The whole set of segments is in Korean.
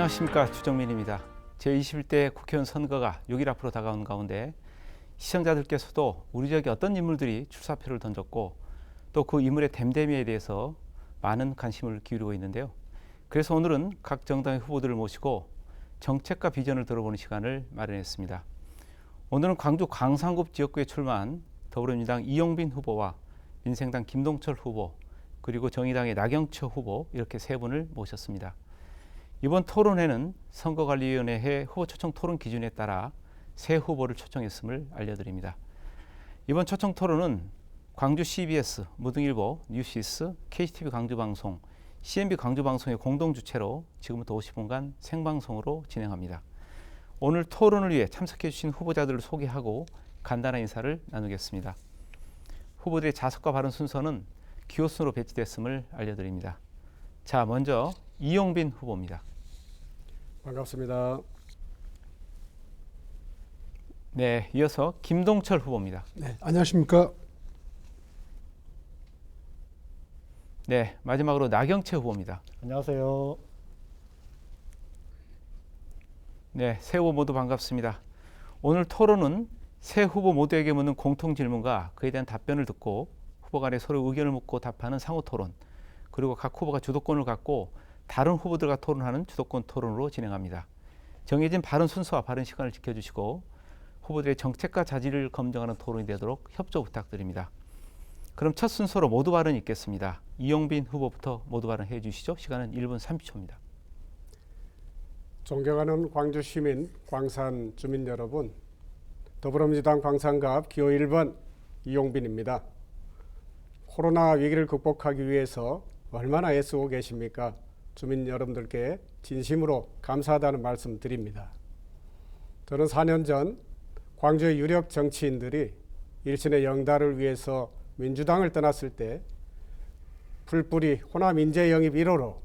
안녕하십니까, 주정민입니다. 제21대 국회의원 선거가 6일 앞으로 다가온 가운데 시청자들께서도 우리 지역에 어떤 인물들이 출사표를 던졌고 또 그 인물의 댐댐이에 대해서 많은 관심을 기울이고 있는데요. 그래서 오늘은 각 정당의 후보들을 모시고 정책과 비전을 들어보는 시간을 마련했습니다. 오늘은 광주 광산구 지역구에 출마한 더불어민주당 이용빈 후보와 민생당 김동철 후보, 그리고 정의당의 나경철 후보, 이렇게 세 분을 모셨습니다. 이번 토론회는 선거관리위원회의 후보 초청 토론 기준에 따라 세 후보를 초청했음을 알려드립니다. 이번 초청 토론은 광주 CBS, 무등일보, 뉴시스, KTV 광주방송, CNB 광주방송의 공동 주최로 지금부터 50분간 생방송으로 진행합니다. 오늘 토론을 위해 참석해 주신 후보자들을 소개하고 간단한 인사를 나누겠습니다. 후보들의 자석과 발언 순서는 기호순으로 배치됐음을 알려드립니다. 자, 먼저 이용빈 후보입니다. 반갑습니다. 네, 이어서 김동철 후보입니다. 네, 안녕하십니까. 네, 마지막으로 나경채 후보입니다. 안녕하세요. 네, 세 후보 모두 반갑습니다. 오늘 토론은 세 후보 모두에게 묻는 공통 질문과 그에 대한 답변을 듣고 후보 간에 서로 의견을 묻고 답하는 상호 토론, 그리고 각 후보가 주도권을 갖고 다른 후보들과 토론하는 주도권 토론으로 진행합니다. 정해진 발언 순서와 발언 시간을 지켜주시고 후보들의 정책과 자질을 검증하는 토론이 되도록 협조 부탁드립니다. 그럼 첫 순서로 모두 발언이 있겠습니다. 이용빈 후보부터 모두 발언해 주시죠. 시간은 1분 30초입니다. 존경하는 광주 시민, 광산 주민 여러분, 더불어민주당 광산갑 기호 1번 이용빈입니다. 코로나 위기를 극복하기 위해서 얼마나 애쓰고 계십니까? 주민 여러분들께 진심으로 감사하다는 말씀 드립니다. 저는 4년 전 광주의 유력 정치인들이 일신의 영달을 위해서 민주당을 떠났을 때 풀뿌리 호남 인재 영입 1호로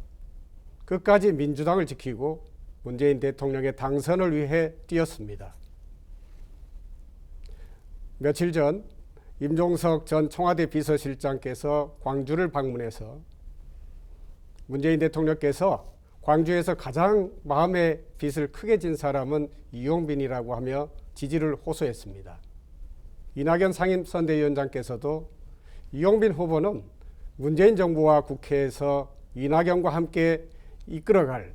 끝까지 민주당을 지키고 문재인 대통령의 당선을 위해 뛰었습니다. 며칠 전 임종석 전 청와대 비서실장께서 광주를 방문해서 문재인 대통령께서 광주에서 가장 마음의 빚을 크게 진 사람은 이용빈이라고 하며 지지를 호소했습니다. 이낙연 상임선대위원장께서도 이용빈 후보는 문재인 정부와 국회에서 이낙연과 함께 이끌어갈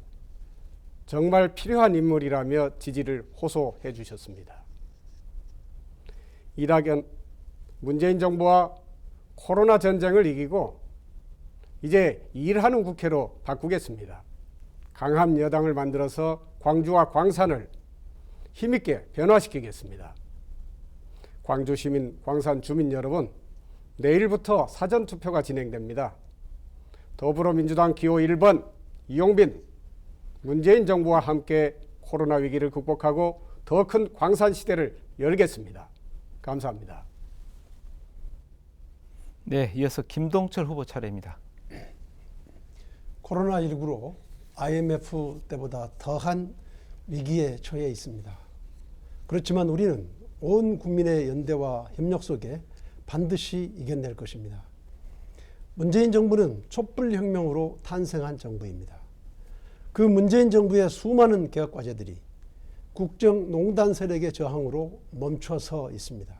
정말 필요한 인물이라며 지지를 호소해 주셨습니다. 이낙연, 문재인 정부와 코로나 전쟁을 이기고 이제 일하는 국회로 바꾸겠습니다. 강한 여당을 만들어서 광주와 광산을 힘있게 변화시키겠습니다. 광주 시민, 광산 주민 여러분, 내일부터 사전투표가 진행됩니다. 더불어민주당 기호 1번 이용빈, 문재인 정부와 함께 코로나 위기를 극복하고 더 큰 광산 시대를 열겠습니다. 감사합니다. 네, 이어서 김동철 후보 차례입니다. 코로나19로 IMF 때보다 더한 위기에 처해 있습니다. 그렇지만 우리는 온 국민의 연대와 협력 속에 반드시 이겨낼 것입니다. 문재인 정부는 촛불혁명으로 탄생한 정부입니다. 그 문재인 정부의 수많은 개혁과제들이 국정농단 세력의 저항으로 멈춰서 있습니다.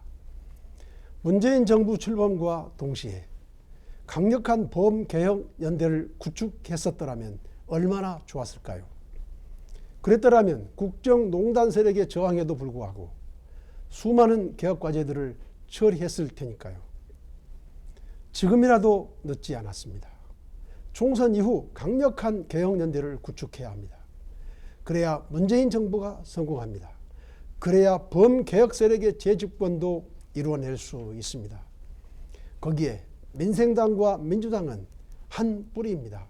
문재인 정부 출범과 동시에 강력한 범개혁연대를 구축했었더라면 얼마나 좋았을까요? 그랬더라면 국정농단 세력의 저항에도 불구하고 수많은 개혁과제들을 처리했을 테니까요. 지금이라도 늦지 않았습니다. 총선 이후 강력한 개혁연대를 구축해야 합니다. 그래야 문재인 정부가 성공합니다. 그래야 범개혁 세력의 재집권도 이루어낼 수 있습니다. 거기에 민생당과 민주당은 한 뿌리입니다.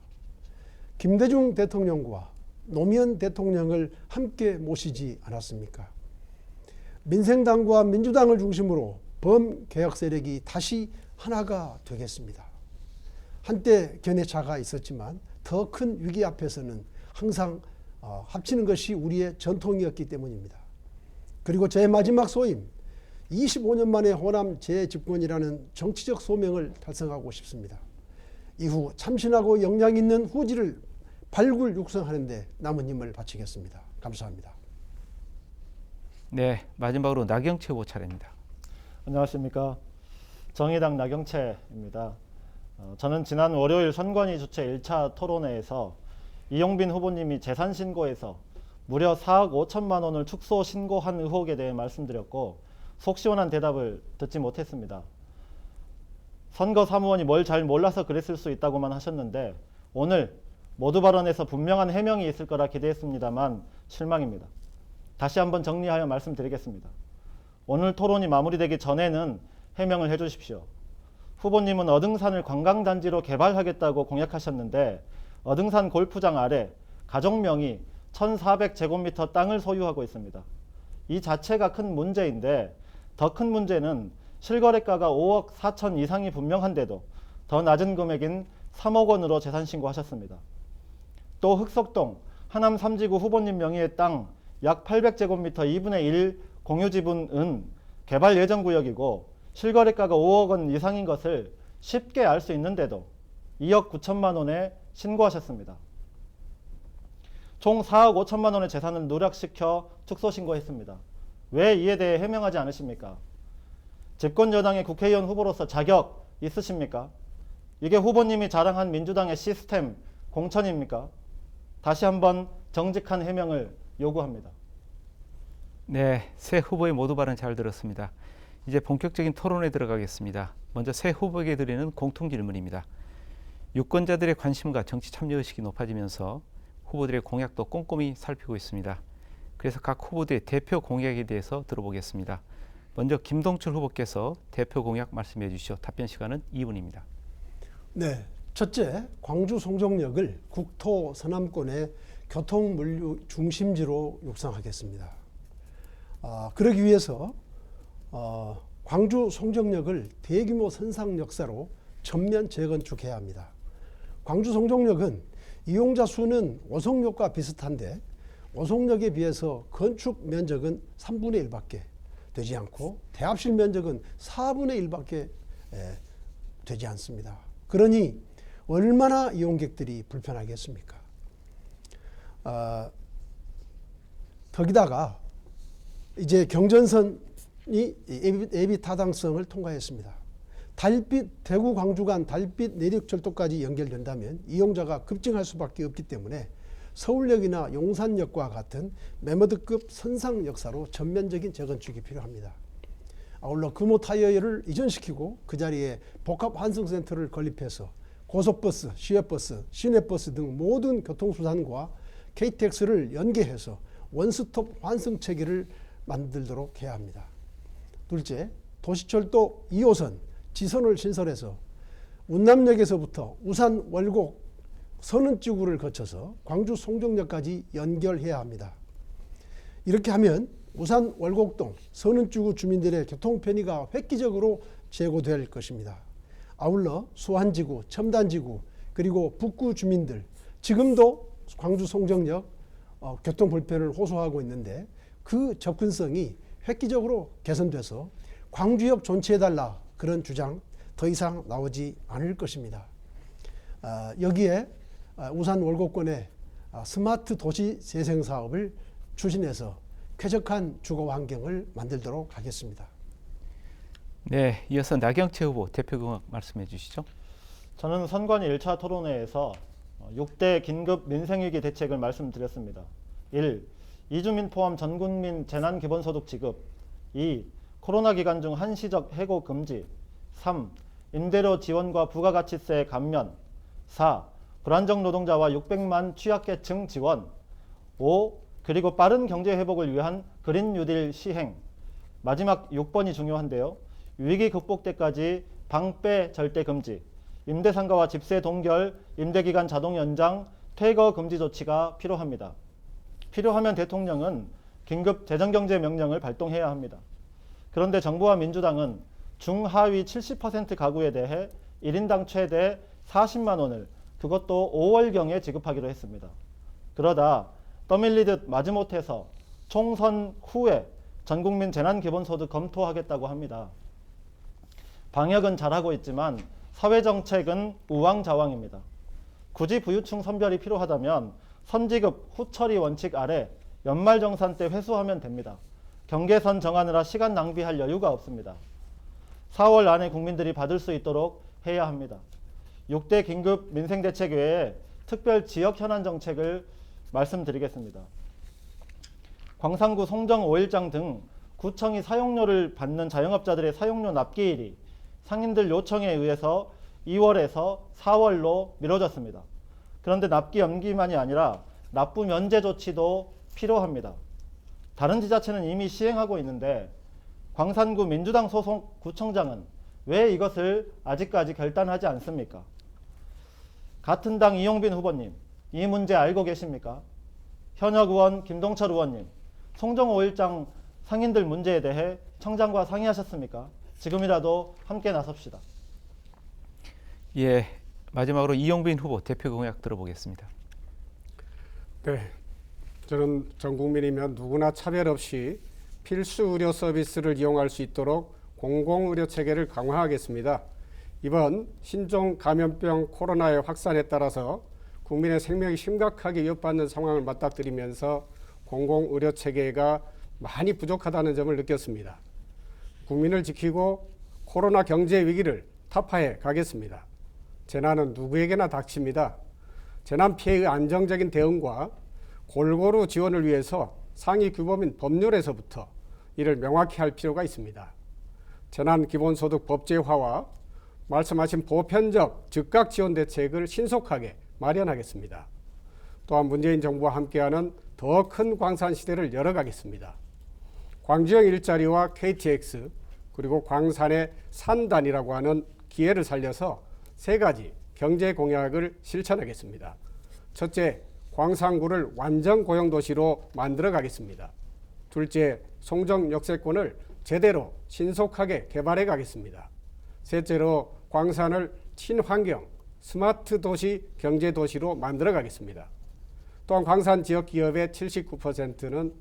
김대중 대통령과 노무현 대통령을 함께 모시지 않았습니까? 민생당과 민주당을 중심으로 범개혁 세력이 다시 하나가 되겠습니다. 한때 견해차가 있었지만 더 큰 위기 앞에서는 항상 합치는 것이 우리의 전통이었기 때문입니다. 그리고 제 마지막 소임, 25년 만에 호남 재집권이라는 정치적 소명을 달성하고 싶습니다. 이후 참신하고 역량 있는 후지를 발굴 육성하는 데 남은 힘을 바치겠습니다. 감사합니다. 네, 마지막으로 나경채 후보 차례입니다. 안녕하십니까. 정의당 나경채입니다. 저는 지난 월요일 선관위 주최 1차 토론회에서 이용빈 후보님이 재산 신고에서 무려 4억 5천만 원을 축소 신고한 의혹에 대해 말씀드렸고 속 시원한 대답을 듣지 못했습니다. 선거 사무원이 뭘 잘 몰라서 그랬을 수 있다고만 하셨는데 오늘 모두 발언에서 분명한 해명이 있을 거라 기대했습니다만 실망입니다. 다시 한번 정리하여 말씀드리겠습니다. 오늘 토론이 마무리되기 전에는 해명을 해주십시오. 후보님은 어등산을 관광단지로 개발하겠다고 공약하셨는데 어등산 골프장 아래 가족명의 1,400제곱미터 땅을 소유하고 있습니다. 이 자체가 큰 문제인데 더 큰 문제는 실거래가가 5억 4천 이상이 분명한데도 더 낮은 금액인 3억 원으로 재산 신고하셨습니다. 또 흑석동 하남 3지구 후보님 명의의 땅 약 800제곱미터 2분의 1 공유 지분은 개발 예정 구역이고 실거래가가 5억 원 이상인 것을 쉽게 알 수 있는데도 2억 9천만 원에 신고하셨습니다. 총 4억 5천만 원의 재산을 누락시켜 축소 신고했습니다. 왜 이에 대해 해명하지 않으십니까? 집권 여당의 국회의원 후보로서 자격 있으십니까? 이게 후보님이 자랑한 민주당의 시스템 공천입니까? 다시 한번 정직한 해명을 요구합니다. 네, 새 후보의 모두 발언 잘 들었습니다. 이제 본격적인 토론에 들어가겠습니다. 먼저 새 후보에게 드리는 공통 질문입니다. 유권자들의 관심과 정치 참여의식이 높아지면서 후보들의 공약도 꼼꼼히 살피고 있습니다. 그래서 각 후보들의 대표 공약에 대해서 들어보겠습니다. 먼저 김동출 후보께서 대표 공약 말씀해 주시죠. 답변 시간은 2분입니다. 네, 첫째, 광주 송정역을 국토 서남권의 교통물류 중심지로 육성하겠습니다. 그러기 위해서 광주 송정역을 대규모 선상 역사로 전면 재건축해야 합니다. 광주 송정역은 이용자 수는 오송역과 비슷한데 오송역에 비해서 건축 면적은 3분의 1밖에 되지 않고 대합실 면적은 4분의 1밖에 되지 않습니다. 그러니 얼마나 이용객들이 불편하겠습니까? 거기다가 이제 경전선이 예비 타당성을 통과했습니다. 달빛 대구 광주 간 달빛 내륙철도까지 연결된다면 이용자가 급증할 수밖에 없기 때문에 서울역이나 용산역과 같은 매머드급 선상 역사로 전면적인 재건축이 필요합니다. 아울러 금호 타이어를 이전시키고 그 자리에 복합 환승센터를 건립해서 고속버스, 시외버스, 시내버스 등 모든 교통수단과 KTX를 연계해서 원스톱 환승 체계를 만들도록 해야 합니다. 둘째, 도시철도 2호선 지선을 신설해서 운남역에서부터 우산 월곡 선운지구를 거쳐서 광주 송정역까지 연결해야 합니다. 이렇게 하면 우산 월곡동 선운지구 주민들의 교통 편의가 획기적으로 제고될 것입니다. 아울러 수안지구, 첨단지구 그리고 북구 주민들 지금도 광주 송정역 교통 불편을 호소하고 있는데 그 접근성이 획기적으로 개선돼서 광주역 존치해달라 그런 주장 더 이상 나오지 않을 것입니다. 여기에 우산 월곡권의 스마트 도시 재생 사업을 추진해서 쾌적한 주거 환경을 만들도록 하겠습니다. 네, 이어서 나경채 후보 대표 공약 말씀해 주시죠. 저는 선관위 1차 토론회에서 6대 긴급 민생위기 대책을 말씀드렸습니다. 1. 이주민 포함 전국민 재난기본소득 지급. 2. 코로나 기간 중 한시적 해고 금지. 3. 임대료 지원과 부가가치세 감면. 4. 불안정 노동자와 600만 취약계층 지원. 5. 그리고 빠른 경제 회복을 위한 그린 뉴딜 시행. 마지막 6번이 중요한데요. 위기 극복 때까지 방빼 절대 금지. 임대상가와 집세 동결, 임대기간 자동 연장, 퇴거 금지 조치가 필요합니다. 필요하면 대통령은 긴급 재정경제 명령을 발동해야 합니다. 그런데 정부와 민주당은 중하위 70% 가구에 대해 1인당 최대 40만 원을 그것도 5월경에 지급하기로 했습니다. 그러다 떠밀리듯 마지못해서 총선 후에 전국민 재난기본소득 검토하겠다고 합니다. 방역은 잘하고 있지만 사회정책은 우왕좌왕입니다. 굳이 부유층 선별이 필요하다면 선지급 후처리 원칙 아래 연말정산 때 회수하면 됩니다. 경계선 정하느라 시간 낭비할 여유가 없습니다. 4월 안에 국민들이 받을 수 있도록 해야 합니다. 6대 긴급 민생대책 외에 특별 지역 현안 정책을 말씀드리겠습니다. 광산구 송정 5일장 등 구청이 사용료를 받는 자영업자들의 사용료 납기일이 상인들 요청에 의해서 2월에서 4월로 미뤄졌습니다. 그런데 납기 연기만이 아니라 납부 면제 조치도 필요합니다. 다른 지자체는 이미 시행하고 있는데 광산구 민주당 소속 구청장은 왜 이것을 아직까지 결단하지 않습니까? 같은 당 이용빈 후보님, 이 문제 알고 계십니까? 현역 의원 김동철 의원님, 송정 5일장 상인들 문제에 대해 청장과 상의하셨습니까? 지금이라도 함께 나섭시다. 예, 마지막으로 이용빈 후보 대표 공약 들어보겠습니다. 네, 저는 전 국민이면 누구나 차별 없이 필수 의료 서비스를 이용할 수 있도록 공공의료 체계를 강화하겠습니다. 이번 신종 감염병 코로나의 확산에 따라서 국민의 생명이 심각하게 위협받는 상황을 맞닥뜨리면서 공공의료 체계가 많이 부족하다는 점을 느꼈습니다. 국민을 지키고 코로나 경제 위기를 타파해 가겠습니다. 재난은 누구에게나 닥칩니다. 재난 피해의 안정적인 대응과 골고루 지원을 위해서 상위 규범인 법률에서부터 이를 명확히 할 필요가 있습니다. 재난 기본소득 법제화와 말씀하신 보편적 즉각 지원 대책을 신속하게 마련하겠습니다. 또한 문재인 정부와 함께하는 더 큰 광산 시대를 열어가겠습니다. 광주형 일자리와 KTX 그리고 광산의 산단이라고 하는 기회를 살려서 세 가지 경제 공약을 실천하겠습니다. 첫째, 광산구를 완전 고용도시로 만들어 가겠습니다. 둘째, 송정 역세권을 제대로 신속하게 개발해 가겠습니다. 셋째로 광산을 친환경 스마트 도시 경제 도시로 만들어 가겠습니다. 또한 광산 지역 기업의 79%는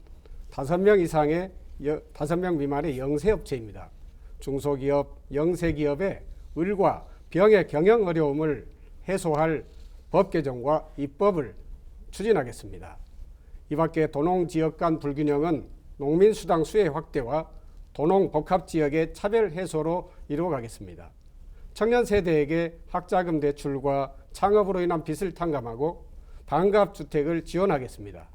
5명 미만의 영세업체입니다. 중소기업, 영세기업의 을과 병의 경영 어려움을 해소할 법 개정과 입법을 추진하겠습니다. 이 밖에 도농 지역 간 불균형은 농민수당 수혜 확대와 도농 복합지역의 차별 해소로 이루어가겠습니다. 청년 세대에게 학자금 대출과 창업으로 인한 빚을 탕감하고 반갑주택을 지원하겠습니다.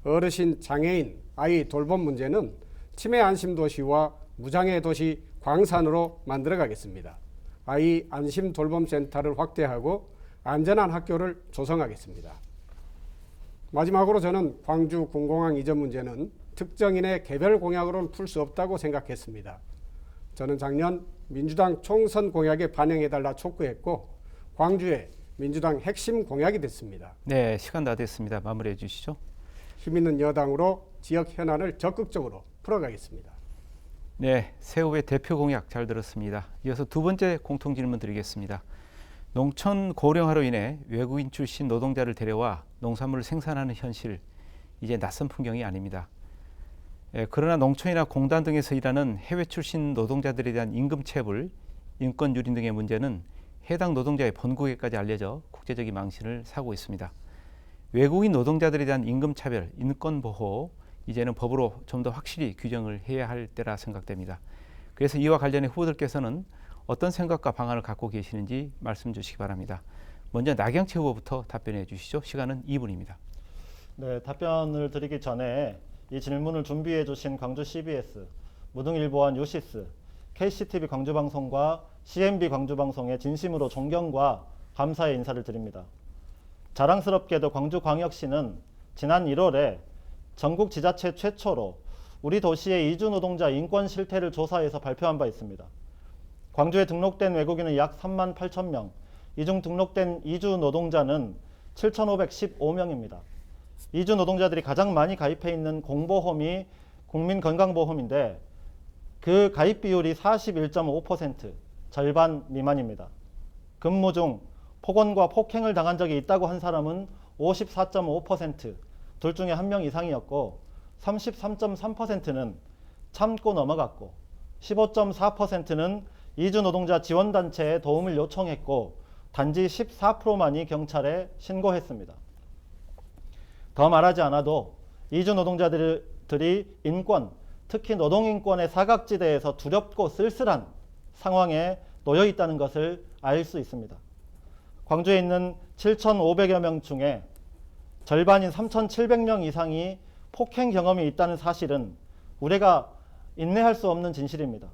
어르신, 장애인, 아이 돌봄 문제는 치매 안심도시와 무장애 도시 광산으로 만들어가겠습니다. 아이 안심 돌봄센터를 확대하고 안전한 학교를 조성하겠습니다. 마지막으로 저는 광주 군공항 이전 문제는 특정인의 개별 공약으로는 풀 수 없다고 생각했습니다. 저는 작년 민주당 총선 공약에 반영해달라 촉구했고 광주의 민주당 핵심 공약이 됐습니다. 네, 시간 다 됐습니다. 마무리해 주시죠. 힘있는 여당으로 지역 현안을 적극적으로 풀어가겠습니다. 네, 새 후보의 대표 공약 잘 들었습니다. 이어서 두 번째 공통 질문 드리겠습니다. 농촌 고령화로 인해 외국인 출신 노동자를 데려와 농산물을 생산하는 현실, 이제 낯선 풍경이 아닙니다. 그러나 농촌이나 공단 등에서 일하는 해외 출신 노동자들에 대한 임금 체불, 인권 유린 등의 문제는 해당 노동자의 본국에까지 알려져 국제적인 망신을 사고 있습니다. 외국인 노동자들에 대한 임금 차별, 인권 보호, 이제는 법으로 좀 더 확실히 규정을 해야 할 때라 생각됩니다. 그래서 이와 관련해 후보들께서는 어떤 생각과 방안을 갖고 계시는지 말씀 주시기 바랍니다. 먼저 나경채 후보부터 답변해 주시죠. 시간은 2분입니다. 네, 답변을 드리기 전에 이 질문을 준비해 주신 광주 CBS, 무등일보와 뉴시스, KCTV 광주방송과 CNB 광주방송에 진심으로 존경과 감사의 인사를 드립니다. 자랑스럽게도 광주광역시는 지난 1월에 전국 지자체 최초로 우리 도시의 이주 노동자 인권 실태를 조사해서 발표한 바 있습니다. 광주에 등록된 외국인은 약 3만 8천 명, 이 중 등록된 이주 노동자는 7,515명입니다. 이주 노동자들이 가장 많이 가입해 있는 공보험이 국민건강보험인데 그 가입 비율이 41.5%, 절반 미만입니다. 근무 중 폭언과 폭행을 당한 적이 있다고 한 사람은 54.5%, 둘 중에 한 명 이상이었고 33.3%는 참고 넘어갔고 15.4%는 이주 노동자 지원단체에 도움을 요청했고 단지 14%만이 경찰에 신고했습니다. 더 말하지 않아도 이주 노동자들이 인권, 특히 노동인권의 사각지대에서 두렵고 쓸쓸한 상황에 놓여 있다는 것을 알 수 있습니다. 광주에 있는 7,500여 명 중에 절반인 3,700명 이상이 폭행 경험이 있다는 사실은 우리가 인내할 수 없는 진실입니다.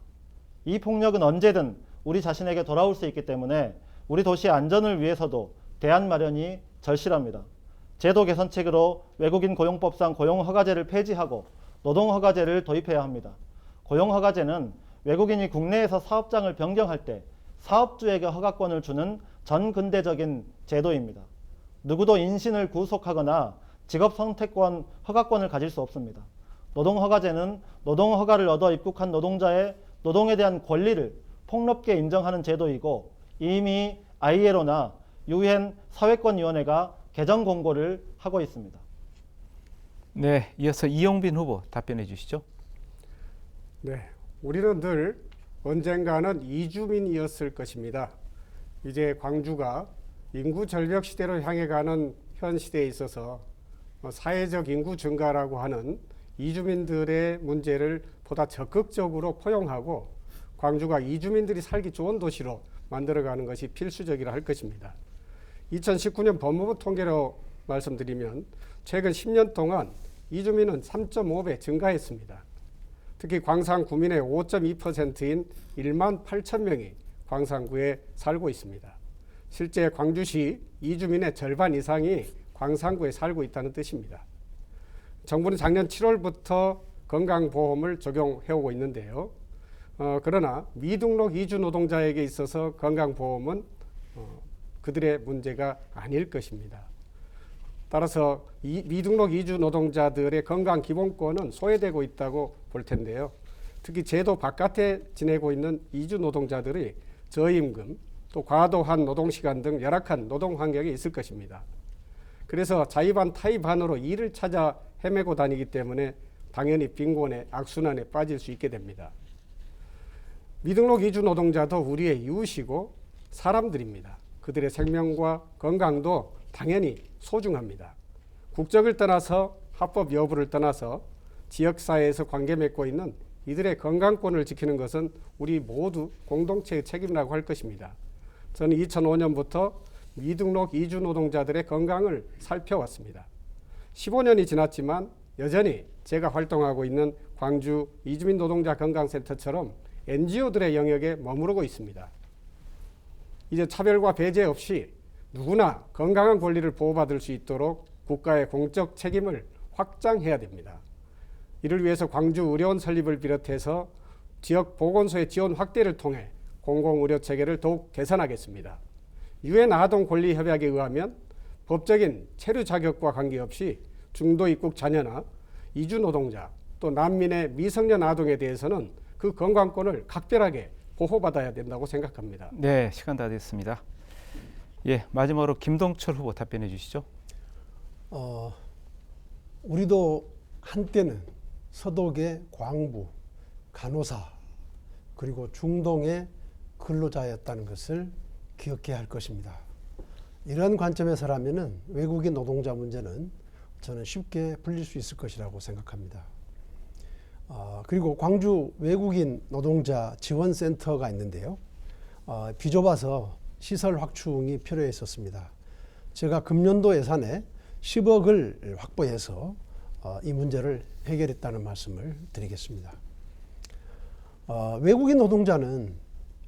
이 폭력은 언제든 우리 자신에게 돌아올 수 있기 때문에 우리 도시의 안전을 위해서도 대안 마련이 절실합니다. 제도 개선책으로 외국인 고용법상 고용허가제를 폐지하고 노동허가제를 도입해야 합니다. 고용허가제는 외국인이 국내에서 사업장을 변경할 때 사업주에게 허가권을 주는 전근대적인 제도입니다. 누구도 인신을 구속하거나 직업 선택권, 허가권을 가질 수 없습니다. 노동허가제는 노동허가를 얻어 입국한 노동자의 노동에 대한 권리를 폭넓게 인정하는 제도이고 이미 ILO나 UN 사회권위원회가 개정 공고를 하고 있습니다. 네, 이어서 이용빈 후보 답변해 주시죠. 네, 우리는 늘 언젠가는 이주민이었을 것입니다. 이제 광주가 인구 절벽 시대로 향해 가는 현 시대에 있어서 사회적 인구 증가라고 하는 이주민들의 문제를 보다 적극적으로 포용하고 광주가 이주민들이 살기 좋은 도시로 만들어가는 것이 필수적이라 할 것입니다. 2019년 법무부 통계로 말씀드리면 최근 10년 동안 이주민은 3.5배 증가했습니다. 특히 광산 구민의 5.2%인 1만 8천 명이 광산구에 살고 있습니다. 실제 광주시 이주민의 절반 이상이 광산구에 살고 있다는 뜻입니다. 정부는 작년 7월부터 건강보험을 적용해오고 있는데요. 그러나 미등록 이주 노동자에게 있어서 건강보험은 그들의 문제가 아닐 것입니다. 따라서 미등록 이주 노동자들의 건강기본권은 소외되고 있다고 볼 텐데요. 특히 제도 바깥에 지내고 있는 이주 노동자들이 저임금, 또 과도한 노동시간 등 열악한 노동 환경에 있을 것입니다. 그래서 자의반 타의반으로 일을 찾아 헤매고 다니기 때문에 당연히 빈곤의 악순환에 빠질 수 있게 됩니다. 미등록 이주 노동자도 우리의 이웃이고 사람들입니다. 그들의 생명과 건강도 당연히 소중합니다. 국적을 떠나서 합법 여부를 떠나서 지역사회에서 관계 맺고 있는 이들의 건강권을 지키는 것은 우리 모두 공동체의 책임이라고 할 것입니다. 저는 2005년부터 미등록 이주 노동자들의 건강을 살펴왔습니다. 15년이 지났지만 여전히 제가 활동하고 있는 광주 이주민 노동자 건강센터처럼 NGO들의 영역에 머무르고 있습니다. 이제 차별과 배제 없이 누구나 건강한 권리를 보호받을 수 있도록 국가의 공적 책임을 확장해야 됩니다. 이를 위해서 광주 의료원 설립을 비롯해서 지역 보건소의 지원 확대를 통해 공공의료 체계를 더욱 개선하겠습니다. 유엔 아동 권리 협약에 의하면 법적인 체류 자격과 관계없이 중도 입국 자녀나 이주 노동자 또 난민의 미성년 아동에 대해서는 그 건강권을 각별하게 보호받아야 된다고 생각합니다. 네, 시간 다 됐습니다. 예, 마지막으로 김동철 후보 답변해 주시죠. 우리도 한때는 서독의 광부, 간호사, 그리고 중동의 근로자였다는 것을 기억해야 할 것입니다. 이런 관점에서라면 외국인 노동자 문제는 저는 쉽게 풀릴 수 있을 것이라고 생각합니다. 그리고 광주 외국인 노동자 지원센터가 있는데요. 비좁아서 시설 확충이 필요했었습니다. 제가 금년도 예산에 10억을 확보해서 이 문제를 해결했다는 말씀을 드리겠습니다. 외국인 노동자는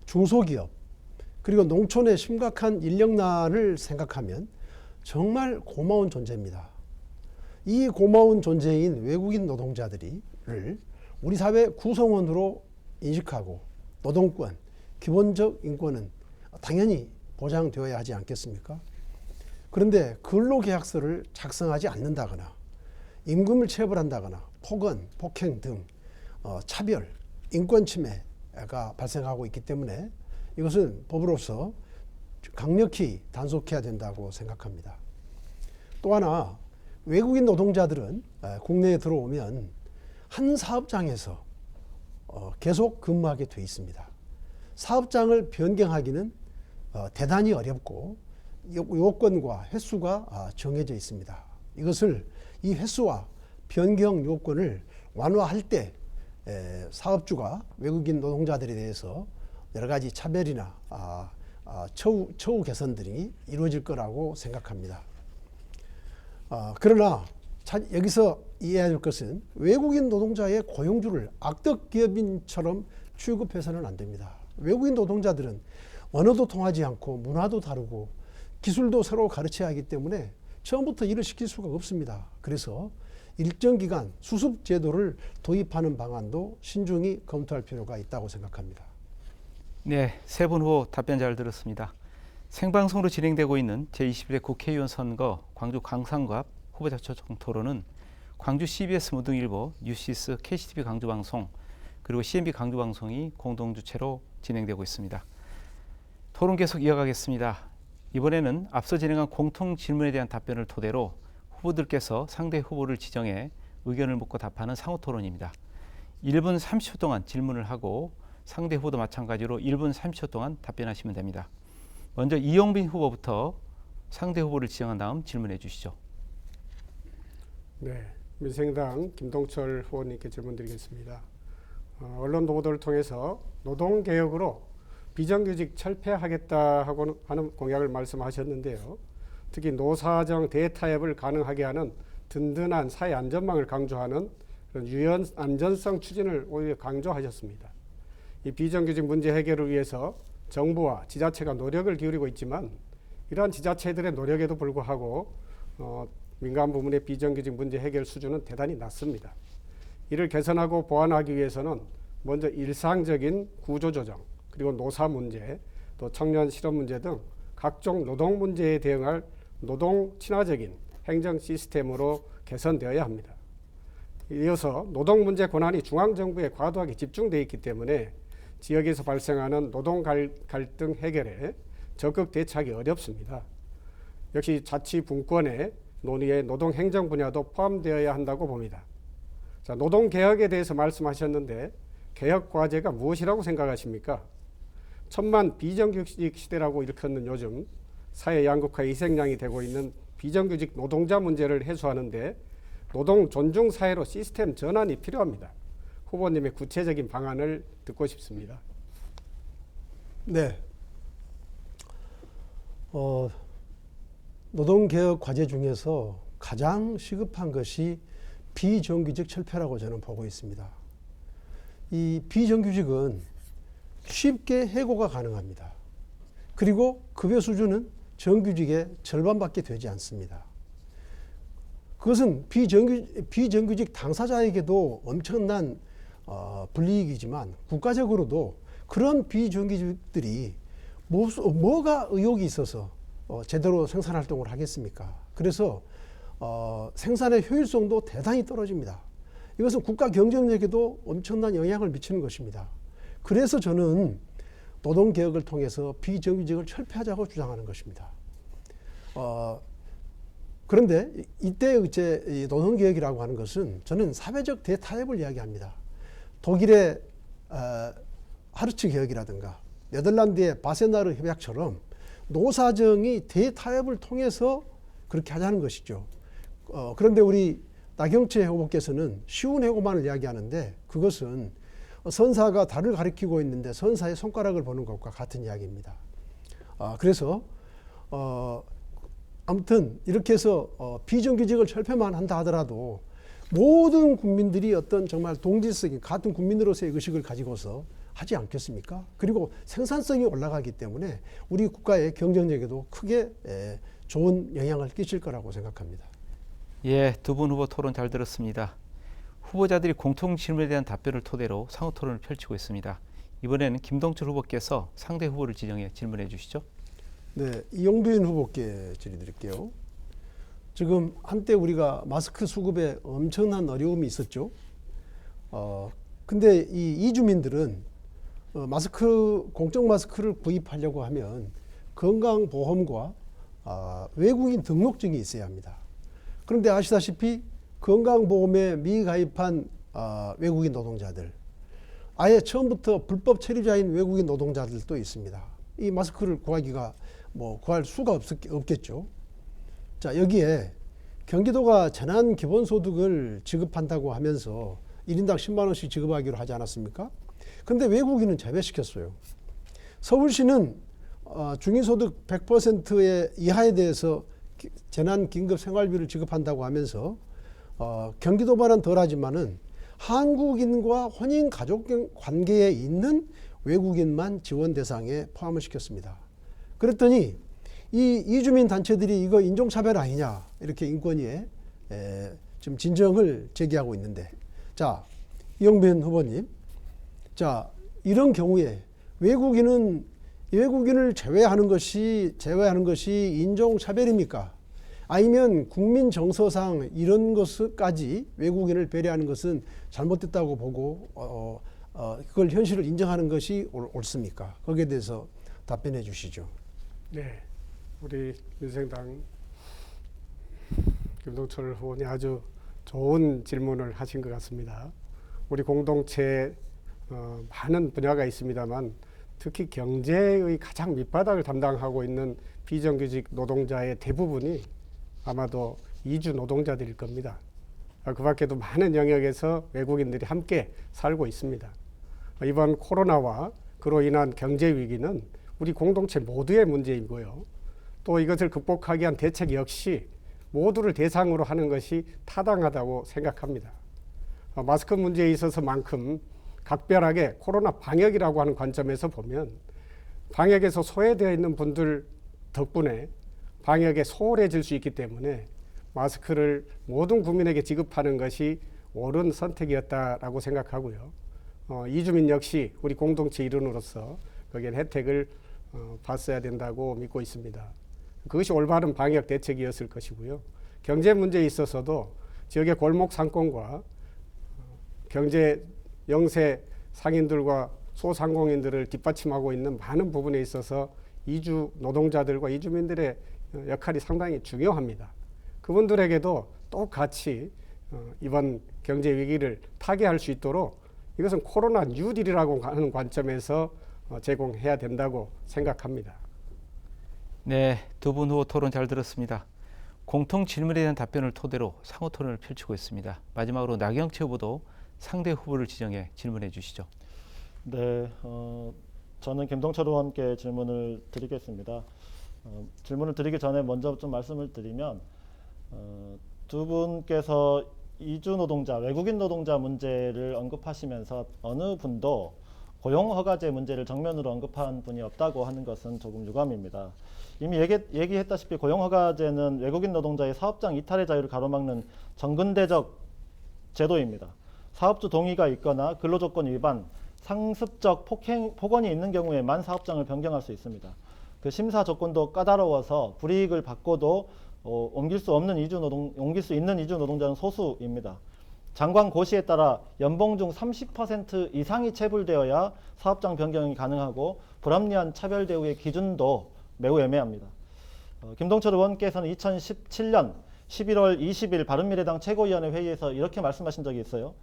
중소기업 그리고 농촌의 심각한 인력난을 생각하면 정말 고마운 존재입니다. 이 고마운 존재인 외국인 노동자들을 우리 사회 구성원으로 인식하고 노동권, 기본적 인권은 당연히 보장되어야 하지 않겠습니까? 그런데 근로계약서를 작성하지 않는다거나 임금을 체불한다거나 폭언, 폭행 등 차별, 인권 침해가 발생하고 있기 때문에 이것은 법으로서 강력히 단속해야 된다고 생각합니다. 또 하나 외국인 노동자들은 국내에 들어오면 한 사업장에서 계속 근무하게 돼 있습니다. 사업장을 변경하기는 대단히 어렵고 요건과 횟수가 정해져 있습니다. 이 횟수와 변경 요건을 완화할 때 사업주가 외국인 노동자들에 대해서 여러 가지 차별이나 처우 개선들이 이루어질 거라고 생각합니다. 그러나 여기서 이해해야 될 것은 외국인 노동자의 고용주를 악덕기업인처럼 취급해서는 안 됩니다. 외국인 노동자들은 언어도 통하지 않고 문화도 다르고 기술도 서로 가르쳐야 하기 때문에 처음부터 일을 시킬 수가 없습니다. 그래서 일정 기간 수습 제도를 도입하는 방안도 신중히 검토할 필요가 있다고 생각합니다. 네, 세 분 후보 답변 잘 들었습니다. 생방송으로 진행되고 있는 제21대 국회의원 선거 광주 광산갑 후보자 초청 토론은 광주 CBS 무등일보, 뉴시스, KCTV 광주방송 그리고 CNB 광주방송이 공동 주최로 진행되고 있습니다. 토론 계속 이어가겠습니다. 이번에는 앞서 진행한 공통 질문에 대한 답변을 토대로 후보들께서 상대 후보를 지정해 의견을 묻고 답하는 상호 토론입니다. 1분 30초 동안 질문을 하고 상대 후보도 마찬가지로 1분 30초 동안 답변하시면 됩니다. 먼저 이용빈 후보부터 상대 후보를 지정한 다음 질문해 주시죠. 네, 민생당 김동철 후보님께 질문드리겠습니다. 언론 보도를 통해서 노동개혁으로 비정규직 철폐하겠다 하고 하는 공약을 말씀하셨는데요. 특히 노사정 대타협을 가능하게 하는 든든한 사회 안전망을 강조하는 그런 유연 안전성 추진을 오히려 강조하셨습니다. 이 비정규직 문제 해결을 위해서 정부와 지자체가 노력을 기울이고 있지만 이러한 지자체들의 노력에도 불구하고 민간 부문의 비정규직 문제 해결 수준은 대단히 낮습니다. 이를 개선하고 보완하기 위해서는 먼저 일상적인 구조조정, 그리고 노사 문제, 또 청년 실업 문제 등 각종 노동 문제에 대응할 노동 친화적인 행정 시스템으로 개선되어야 합니다. 이어서 노동 문제 권한이 중앙정부에 과도하게 집중되어 있기 때문에 지역에서 발생하는 노동 갈등 해결에 적극 대처하기 어렵습니다. 역시 자치분권의 논의에 노동 행정 분야도 포함되어야 한다고 봅니다. 자, 노동 개혁에 대해서 말씀하셨는데 개혁 과제가 무엇이라고 생각하십니까? 천만 비정규직 시대라고 일컫는 요즘 사회 양극화의 희생양이 되고 있는 비정규직 노동자 문제를 해소하는데 노동 존중 사회로 시스템 전환이 필요합니다. 후보님의 구체적인 방안을 듣고 싶습니다. 네. 노동개혁 과제 중에서 가장 시급한 것이 비정규직 철폐라고 저는 보고 있습니다. 이 비정규직은 쉽게 해고가 가능합니다. 그리고 급여 수준은 정규직의 절반밖에 되지 않습니다. 그것은 비정규직 당사자에게도 엄청난 불이익이지만 국가적으로도 그런 비정규직들이 뭐가 의욕이 있어서 제대로 생산활동을 하겠습니까? 그래서 생산의 효율성도 대단히 떨어집니다. 이것은 국가 경쟁력에도 엄청난 영향을 미치는 것입니다. 그래서 저는 노동개혁을 통해서 비정규직을 철폐하자고 주장하는 것입니다. 그런데 이때 이제 노동개혁이라고 하는 것은 저는 사회적 대타협을 이야기합니다. 독일의 하르츠 개혁이라든가 네덜란드의 바세나르 협약처럼 노사정이 대타협을 통해서 그렇게 하자는 것이죠. 그런데 우리 나경채 후보께서는 쉬운 해고만을 이야기하는데 그것은 선사가 달을 가리키고 있는데 선사의 손가락을 보는 것과 같은 이야기입니다. 그래서 아무튼 이렇게 해서 비정규직을 철폐만 한다 하더라도 모든 국민들이 어떤 정말 동질성인 같은 국민으로서의 의식을 가지고서 하지 않겠습니까? 그리고 생산성이 올라가기 때문에 우리 국가의 경쟁력에도 크게 좋은 영향을 끼칠 거라고 생각합니다. 예, 두 분 후보 토론 잘 들었습니다. 후보자들이 공통 질문에 대한 답변을 토대로 상호 토론을 펼치고 있습니다. 이번에는 김동철 후보께서 상대 후보를 지정해 질문해 주시죠. 네, 이용빈 후보께 질의드릴게요. 지금 한때 우리가 마스크 수급에 엄청난 어려움이 있었죠. 근데 이 이주민들은 공적 마스크를 구입하려고 하면 건강보험과 외국인 등록증이 있어야 합니다. 그런데 아시다시피 건강보험에 미가입한 외국인 노동자들, 아예 처음부터 불법 체류자인 외국인 노동자들도 있습니다. 이 마스크를 구하기가 구할 수가 없겠죠. 자, 여기에 경기도가 재난 기본소득을 지급한다고 하면서 1인당 10만 원씩 지급하기로 하지 않았습니까? 근데 외국인은 제외시켰어요. 서울시는 중위소득 100%의 이하에 대해서 재난 긴급 생활비를 지급한다고 하면서 경기도만은 덜하지만은 한국인과 혼인 가족 관계에 있는 외국인만 지원 대상에 포함을 시켰습니다. 그랬더니 이 이주민 단체들이 이거 인종차별 아니냐 이렇게 인권위에 지금 진정을 제기하고 있는데, 자, 이용빈 후보님, 자, 이런 경우에 외국인을 제외하는 것이 인종차별입니까? 아니면 국민 정서상 이런 것까지 외국인을 배려하는 것은 잘못됐다고 보고 그걸 현실을 인정하는 것이 옳습니까? 거기에 대해서 답변해 주시죠. 네, 우리 민생당 김동철 후보님 아주 좋은 질문을 하신 것 같습니다. 우리 공동체 많은 분야가 있습니다만 특히 경제의 가장 밑바닥을 담당하고 있는 비정규직 노동자의 대부분이 아마도 이주 노동자들일 겁니다. 그 밖에도 많은 영역에서 외국인들이 함께 살고 있습니다. 이번 코로나와 그로 인한 경제 위기는 우리 공동체 모두의 문제이고요. 또 이것을 극복하기 위한 대책 역시 모두를 대상으로 하는 것이 타당하다고 생각합니다. 마스크 문제에 있어서만큼 각별하게 코로나 방역이라고 하는 관점에서 보면 방역에서 소외되어 있는 분들 덕분에 방역에 소홀해질 수 있기 때문에 마스크를 모든 국민에게 지급하는 것이 옳은 선택이었다라고 생각하고요. 이주민 역시 우리 공동체 일원으로서 거기에 혜택을 봤어야 된다고 믿고 있습니다. 그것이 올바른 방역 대책이었을 것이고요. 경제 문제에 있어서도 지역의 골목 상권과 경제 영세 상인들과 소상공인들을 뒷받침하고 있는 많은 부분에 있어서 이주 노동자들과 이주민들의 역할이 상당히 중요합니다. 그분들에게도 똑같이 이번 경제 위기를 타개할 수 있도록 이것은 코로나 뉴딜이라고 하는 관점에서 제공해야 된다고 생각합니다. 네, 두 분 후보 토론 잘 들었습니다. 공통 질문에 대한 답변을 토대로 상호 토론을 펼치고 있습니다. 마지막으로 나경채 후보도 상대 후보를 지정해 질문해 주시죠. 네, 저는 김동철 의원께 질문을 드리겠습니다. 질문을 드리기 전에 먼저 좀 말씀을 드리면 두 분께서 이주 노동자, 외국인 노동자 문제를 언급하시면서 어느 분도 고용허가제 문제를 정면으로 언급한 분이 없다고 하는 것은 조금 유감입니다. 이미 얘기했다시피 고용허가제는 외국인 노동자의 사업장 이탈의 자유를 가로막는 정근대적 제도입니다. 사업주 동의가 있거나 근로조건 위반, 상습적 폭언이 있는 경우에만 사업장을 변경할 수 있습니다. 그 심사 조건도 까다로워서 불이익을 받고도 옮길 수 있는 이주 노동자는 소수입니다. 장관 고시에 따라 연봉 중 30% 이상이 체불되어야 사업장 변경이 가능하고 불합리한 차별 대우의 기준도 매우 애매합니다. 김동철 의원께서는 2017년 11월 20일 바른미래당 최고위원회 회의에서 이렇게 말씀하신 적이 있어요.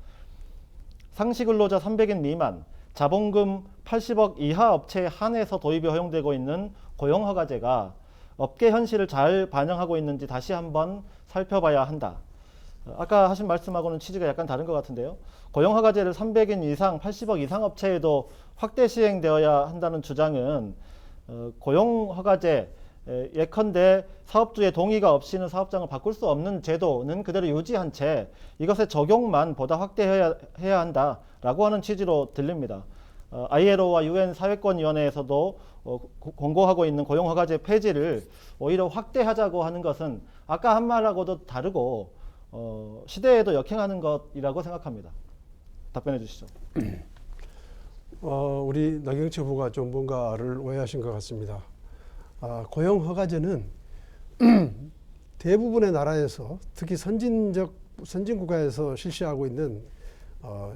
상시 근로자 300인 미만, 자본금 80억 이하 업체에 한해서 도입이 허용되고 있는 고용허가제가 업계 현실을 잘 반영하고 있는지 다시 한번 살펴봐야 한다. 아까 하신 말씀하고는 취지가 약간 다른 것 같은데요. 고용허가제를 300인 이상, 80억 이상 업체에도 확대 시행되어야 한다는 주장은 고용허가제 예컨대 사업주의 동의가 없이는 사업장을 바꿀 수 없는 제도는 그대로 유지한 채 이것의 적용만 보다 확대해야 한다라고 하는 취지로 들립니다. ILO와 UN 사회권위원회에서도 권고하고 있는 고용허가제 폐지를 오히려 확대하자고 하는 것은 아까 한 말하고도 다르고 시대에도 역행하는 것이라고 생각합니다. 답변해 주시죠. 우리 나경채 후보가 좀 뭔가를 오해하신 것 같습니다. 고용허가제는 대부분의 나라에서 특히 선진 국가에서 실시하고 있는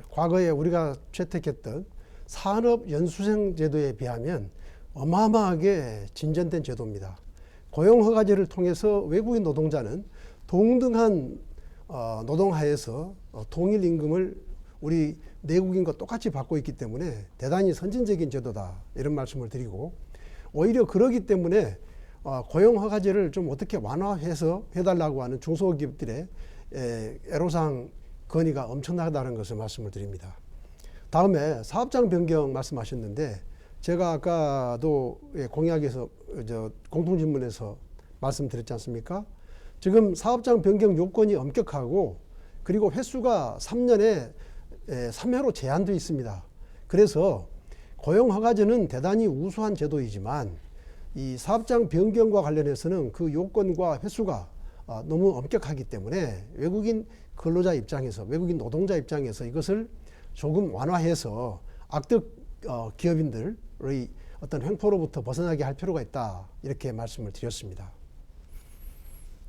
과거에 우리가 채택했던 산업연수생 제도에 비하면 어마어마하게 진전된 제도입니다. 고용허가제를 통해서 외국인 노동자는 동등한 노동하에서 동일 임금을 우리 내국인과 똑같이 받고 있기 때문에 대단히 선진적인 제도다 이런 말씀을 드리고, 오히려 그러기 때문에 고용 허가제를 좀 어떻게 완화해서 해달라고 하는 중소기업들의 애로사항 건의가 엄청나다는 것을 말씀을 드립니다. 다음에 사업장 변경 말씀하셨는데 제가 아까도 공약에서 공통질문에서 말씀드렸지 않습니까? 지금 사업장 변경 요건이 엄격하고 그리고 횟수가 3년에 3회로 제한되어 있습니다. 그래서 고용허가제는 대단히 우수한 제도이지만 이 사업장 변경과 관련해서는 그 요건과 횟수가 너무 엄격하기 때문에 외국인 근로자 입장에서 외국인 노동자 입장에서 이것을 조금 완화해서 악덕 기업인들의 어떤 횡포로부터 벗어나게 할 필요가 있다 이렇게 말씀을 드렸습니다.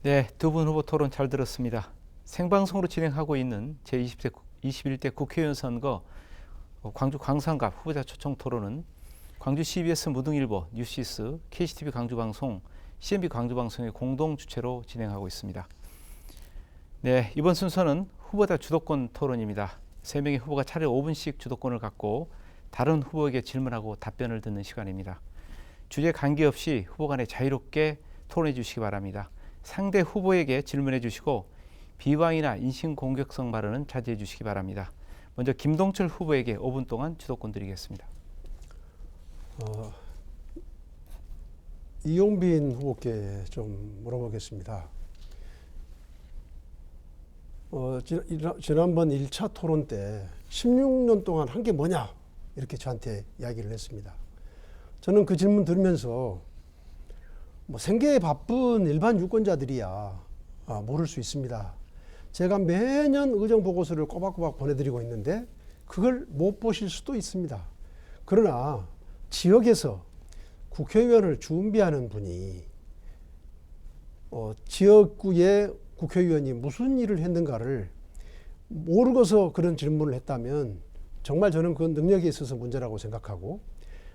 네, 두 분 후보 토론 잘 들었습니다. 생방송으로 진행하고 있는 제21대 국회의원 선거 광주 광산갑 후보자 초청 토론은 광주 CBS 무등일보, 뉴시스, KCTV 광주방송, CNB 광주방송의 공동 주최로 진행하고 있습니다. 네, 이번 순서는 후보자 주도권 토론입니다. 3명의 후보가 차례 5분씩 주도권을 갖고 다른 후보에게 질문하고 답변을 듣는 시간입니다. 주제 관계없이 후보 간에 자유롭게 토론해 주시기 바랍니다. 상대 후보에게 질문해 주시고 비방이나 인신공격성 발언은 자제해 주시기 바랍니다. 먼저 김동철 후보에게 5분 동안 주도권 드리겠습니다. 이용빈 후보께 좀 물어보겠습니다. 지난번 1차 토론 때 16년 동안 한 게 뭐냐 이렇게 저한테 이야기를 했습니다. 저는 그 질문 들으면서 생계에 바쁜 일반 유권자들이야 모를 수 있습니다. 제가 매년 의정 보고서를 꼬박꼬박 보내드리고 있는데 그걸 못 보실 수도 있습니다. 그러나 지역에서 국회의원을 준비하는 분이 지역구의 국회의원이 무슨 일을 했는가를 모르고서 그런 질문을 했다면 정말 저는 그건 능력에 있어서 문제라고 생각하고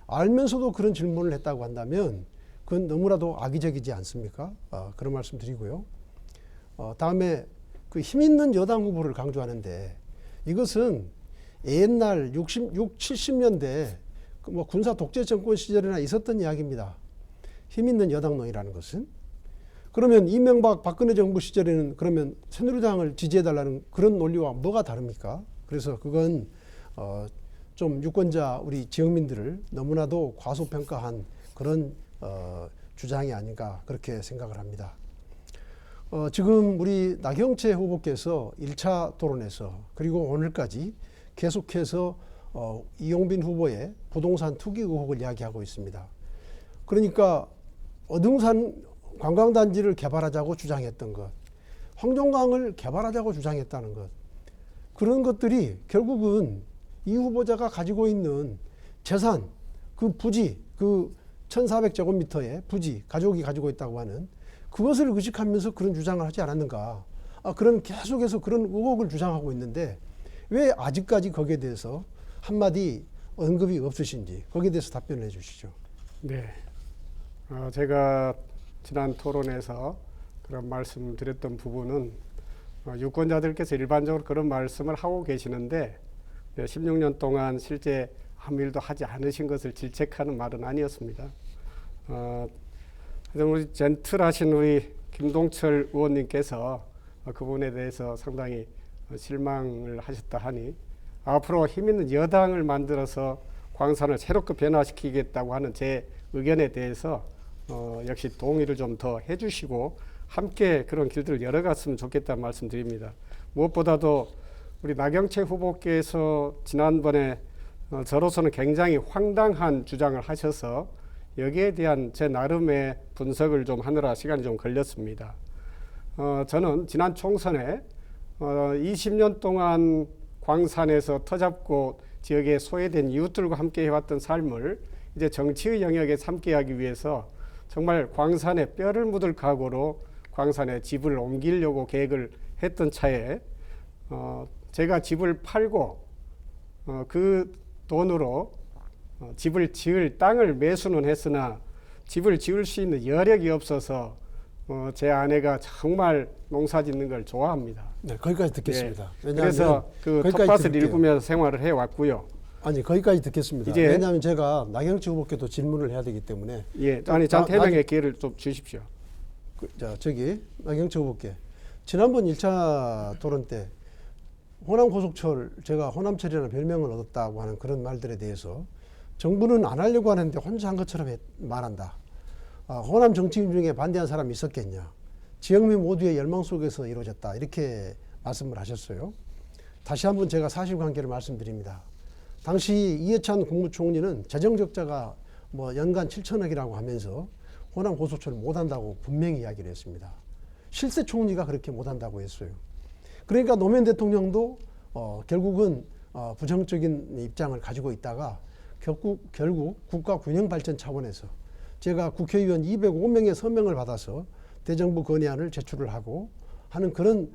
알면서도 그런 질문을 했다고 한다면 그건 너무나도 악의적이지 않습니까? 그런 말씀 드리고요. 다음에 그 힘 있는 여당 후보를 강조하는데 이것은 옛날 60, 70년대 군사 독재 정권 시절이나 있었던 이야기입니다. 힘 있는 여당론이라는 것은. 그러면 이명박 박근혜 정부 시절에는 그러면 새누리당을 지지해달라는 그런 논리와 뭐가 다릅니까? 그래서 그건 좀 유권자 우리 지역민들을 너무나도 과소평가한 그런 주장이 아닌가 그렇게 생각을 합니다. 지금 우리 나경채 후보께서 1차 토론에서 그리고 오늘까지 계속해서 이용빈 후보의 부동산 투기 의혹을 이야기하고 있습니다. 그러니까 어등산 관광단지를 개발하자고 주장했던 것, 황종강을 개발하자고 주장했다는 것, 그런 것들이 결국은 이 후보자가 가지고 있는 재산, 그 부지, 그 1400제곱미터의 부지, 가족이 가지고 있다고 하는 그것을 의식하면서 그런 주장을 하지 않았는가. 그런 계속해서 그런 의혹을 주장하고 있는데 왜 아직까지 거기에 대해서 한마디 언급이 없으신지 거기에 대해서 답변을 해 주시죠. 네, 제가 지난 토론에서 그런 말씀 드렸던 부분은 유권자들께서 일반적으로 그런 말씀을 하고 계시는데 16년 동안 실제 아무 일도 하지 않으신 것을 질책하는 말은 아니었습니다. 우리 젠틀하신 우리 김동철 의원님께서 그 부분에 대해서 상당히 실망을 하셨다 하니 앞으로 힘있는 여당을 만들어서 광산을 새롭게 변화시키겠다고 하는 제 의견에 대해서 역시 동의를 좀 더 해주시고 함께 그런 길들을 열어갔으면 좋겠다는 말씀 드립니다. 무엇보다도 우리 나경채 후보께서 지난번에 저로서는 굉장히 황당한 주장을 하셔서 여기에 대한 제 나름의 분석을 좀 하느라 시간이 좀 걸렸습니다. 저는 지난 총선에 20년 동안 광산에서 터잡고 지역에 소외된 이웃들과 함께 해왔던 삶을 이제 정치의 영역에 삼게 하기 위해서 정말 광산에 뼈를 묻을 각오로 광산에 집을 옮기려고 계획을 했던 차에 제가 집을 팔고 그 돈으로 집을 지을 땅을 매수는 했으나 집을 지을 수 있는 여력이 없어서 제 아내가 정말 농사 짓는 걸 좋아합니다. 네, 거기까지 듣겠습니다. 네, 그래서 그 텃밭을 일구면서 생활을 해왔고요. 아니 거기까지 듣겠습니다. 이제- 왜냐하면 제가 나경채 후보께도 질문을 해야 되기 때문에 예, 아니 저한테 해명의 기회를 좀 주십시오. 저기 나경채 후보께 지난번 1차 토론 때 호남 고속철 제가 호남철이라는 별명을 얻었다고 하는 그런 말들에 대해서 정부는 안 하려고 하는데 혼자 한 것처럼 말한다. 호남 정치인 중에 반대한 사람이 있었겠냐. 지역민 모두의 열망 속에서 이루어졌다. 이렇게 말씀을 하셨어요. 다시 한번 제가 사실관계를 말씀드립니다. 당시 이해찬 국무총리는 재정적자가 뭐 연간 7천억이라고 하면서 호남 고속철을 못한다고 분명히 이야기를 했습니다. 실세 총리가 그렇게 못한다고 했어요. 그러니까 노무현 대통령도 결국은 부정적인 입장을 가지고 있다가 결국 국가 균형 발전 차원에서 제가 국회의원 205명의 서명을 받아서 대정부 건의안을 제출을 하고 하는 그런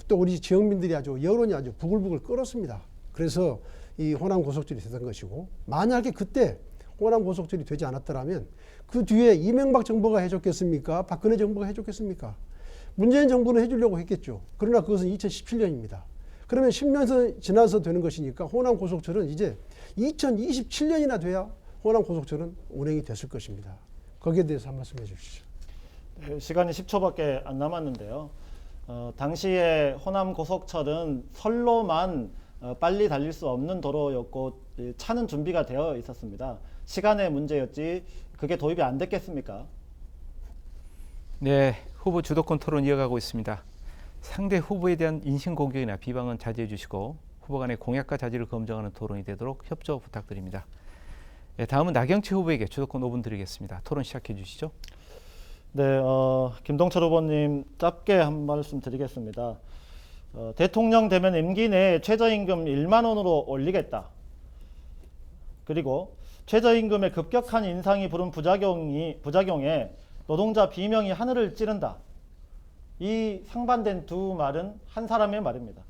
또 우리 지역민들이 여론이 아주 부글부글 끓었습니다. 그래서 이 호남 고속철이 되던 것이고, 만약에 그때 호남 고속철이 되지 않았더라면 그 뒤에 이명박 정부가 해줬겠습니까? 박근혜 정부가 해줬겠습니까? 문재인 정부는 해주려고 했겠죠. 그러나 그것은 2017년입니다. 그러면 10년 지나서 되는 것이니까 호남 고속철은 이제 2027년이나 돼야 호남 고속철은 운행이 됐을 것입니다. 거기에 대해서 한 말씀 해주시죠. 네, 시간이 10초밖에 안 남았는데요. 당시에 호남 고속철은 선로만 빨리 달릴 수 없는 도로였고 차는 준비가 되어 있었습니다. 시간의 문제였지 그게 도입이 안 됐겠습니까? 네, 후보 주도권 토론 이어가고 있습니다. 상대 후보에 대한 인신공격이나 비방은 자제해 주시고 후보 간의 공약과 자질을 검증하는 토론이 되도록 협조 부탁드립니다. 네, 다음은 나경채 후보에게 주도권 5분 드리겠습니다. 토론 시작해 주시죠. 네, 김동철 후보님 짧게 한 말씀 드리겠습니다. 대통령 되면 임기 내에 최저임금 1만 원으로 올리겠다. 그리고 최저임금의 급격한 인상이 부른 부작용에 노동자 비명이 하늘을 찌른다. 이 상반된 두 말은 한 사람의 말입니다.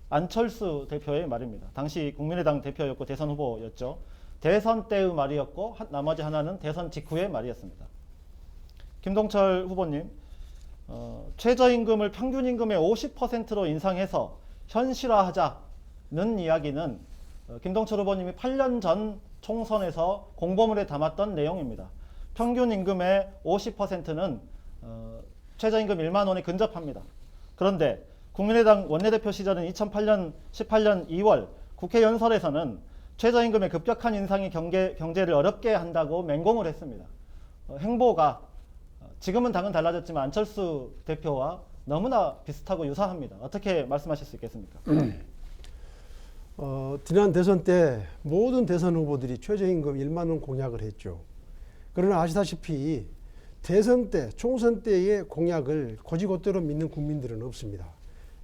안철수 대표의 말입니다. 당시 국민의당 대표였고 대선 후보였죠. 대선 때의 말이었고 나머지 하나는 대선 직후의 말이었습니다. 김동철 후보님, 최저임금을 평균임금의 50%로 인상해서 현실화하자는 이야기는 김동철 후보님이 8년 전 총선에서 공보물에 담았던 내용입니다. 평균임금의 50%는 최저임금 1만 원에 근접합니다. 그런데 국민의당 원내대표 시절인 2008년 18년 2월 국회 연설에서는 최저임금의 급격한 인상이 경제를 어렵게 한다고 맹공을 했습니다. 행보가 지금은 당은 달라졌지만 안철수 대표와 너무나 비슷하고 유사합니다. 어떻게 말씀하실 수 있겠습니까? 지난 대선 때 모든 대선 후보들이 최저임금 1만 원 공약을 했죠. 그러나 아시다시피 대선 때, 총선 때의 공약을 곧이곧대로 믿는 국민들은 없습니다.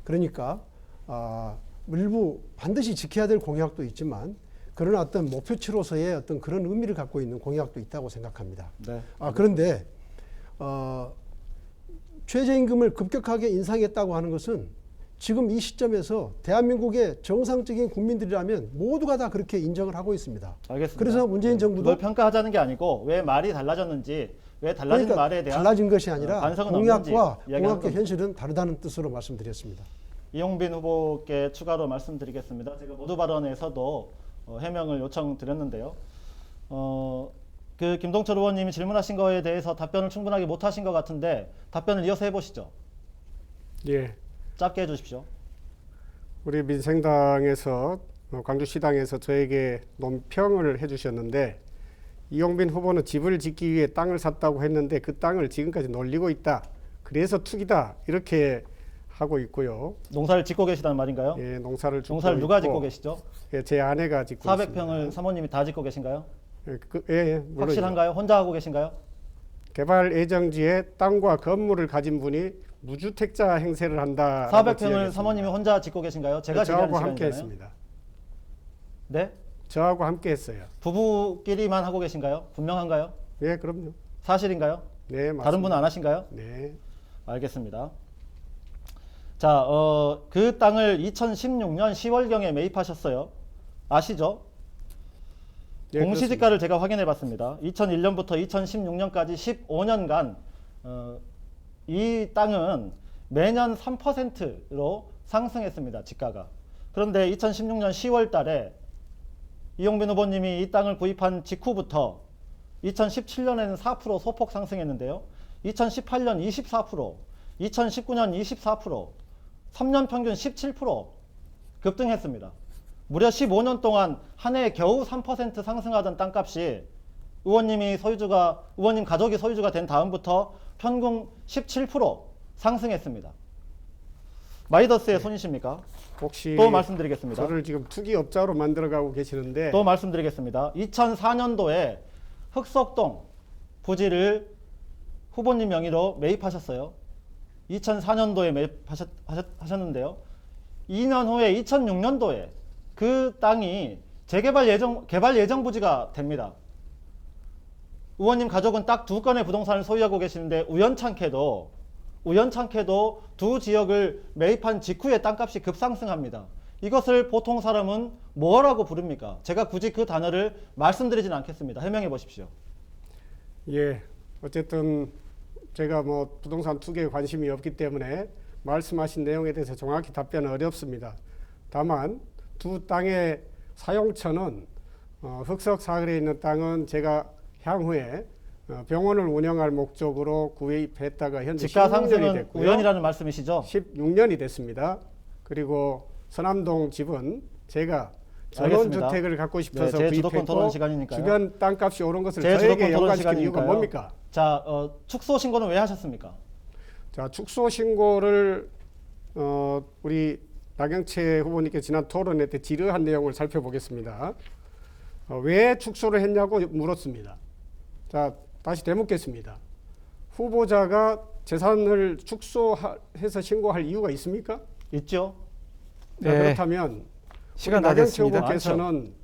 그러니까 일부 반드시 지켜야 될 공약도 있지만 그러나 어떤 목표치로서의 어떤 그런 의미를 갖고 있는 공약도 있다고 생각합니다. 네. 그런데 최저임금을 급격하게 인상했다고 하는 것은 지금 이 시점에서 대한민국의 정상적인 국민들이라면 모두가 다 그렇게 인정을 하고 있습니다. 알겠습니다. 그래서 문재인 정부도 그걸 평가하자는 게 아니고 왜 말이 달라졌는지, 왜 달라진 그러니까 말에 대한 달라진 것이 아니라 반성은 공약과 없는지 이야기하는 겁니다. 현실은 다르다는 뜻으로 말씀드렸습니다. 이용빈 후보께 추가로 말씀드리겠습니다. 제가 모두 발언에서도 해명을 요청드렸는데요. 그 김동철 의원님이 질문하신 거에 대해서 답변을 충분하게 못하신 것 같은데 답변을 이어서 해보시죠. 예, 짧게 해주십시오. 우리 민생당에서 광주시당에서 저에게 논평을 해주셨는데 이용빈 후보는 집을 짓기 위해 땅을 샀다고 했는데 그 땅을 지금까지 놀리고 있다. 그래서 투기다 이렇게 하고 있고요. 농사를 짓고 계시다는 말인가요? 예, 농사를 누가 있고, 짓고 계시죠? 예, 제 아내가 짓고 400평을 사모님이 다 짓고 계신가요? 있습니다. 예, 물론이죠. 확실한가요? 혼자 하고 계신가요? 개발 예정지에 땅과 건물을 가진 분이 무주택자 행세를 한다. 400평을 사모님이 혼자 짓고 계신가요? 제가 저하고 질의하는 함께 시간이잖아요. 했습니다. 네? 저하고 함께 했어요. 부부끼리만 하고 계신가요? 분명한가요? 예, 그럼요. 사실인가요? 네, 맞습니다. 다른 분은 안 하신가요? 네. 알겠습니다. 자, 그 땅을 2016년 10월경에 매입하셨어요. 아시죠? 예, 공시지가를 제가 확인해 봤습니다. 2001년부터 2016년까지 15년간 이 땅은 매년 3%로 상승했습니다. 지가가. 그런데 2016년 10월 달에 이용빈 후보님이 이 땅을 구입한 직후부터 2017년에는 4% 소폭 상승했는데요. 2018년 24%, 2019년 24%, 3년 평균 17% 급등했습니다. 무려 15년 동안 한 해에 겨우 3% 상승하던 땅값이 의원님 가족이 소유주가 된 다음부터 평균 17% 상승했습니다. 마이더스의 손이십니까? 혹시 또 말씀드리겠습니다. 저를 지금 투기업자로 만들어가고 계시는데 또 말씀드리겠습니다. 2004년도에 흑석동 부지를 후보님 명의로 매입하셨어요. 2004년도에 매입하셨는데요. 2년 후에 2006년도에 그 땅이 개발 예정 부지가 됩니다. 의원님 가족은 딱 2건의 부동산을 소유하고 계시는데 우연찮게도 두 지역을 매입한 직후에 땅값이 급상승합니다. 이것을 보통 사람은 뭐라고 부릅니까? 제가 굳이 그 단어를 말씀드리진 않겠습니다. 해명해 보십시오. 예, 어쨌든 제가 뭐 부동산 투기에 관심이 없기 때문에 말씀하신 내용에 대해서 정확히 답변은 어렵습니다. 다만 두 땅의 사용처는 흑석 사거리에 있는 땅은 제가 향후에 병원을 운영할 목적으로 구입했다가 현재 지가 16년이 상승은 됐고요. 우연이라는 말씀이시죠? 16년이 됐습니다. 그리고 서남동 집은 제가 알겠습니다. 전원주택을 갖고 싶어서 제 주도권 토론 구입했고 시간이니까요. 주변 땅값이 오른 것을 제 저에게 주도권 토론 연관시킨 이유가 시간이니까요. 뭡니까? 자, 축소 신고는 왜 하셨습니까? 자, 축소 신고를 우리 나경채 후보님께 지난 토론회 때 지루한 내용을 살펴보겠습니다. 왜 축소를 했냐고 물었습니다. 자, 다시 되묻겠습니다. 후보자가 재산을 축소해서 신고할 이유가 있습니까? 있죠. 자, 네. 그렇다면 시간 우리 다 나경채 됐습니다. 후보께서는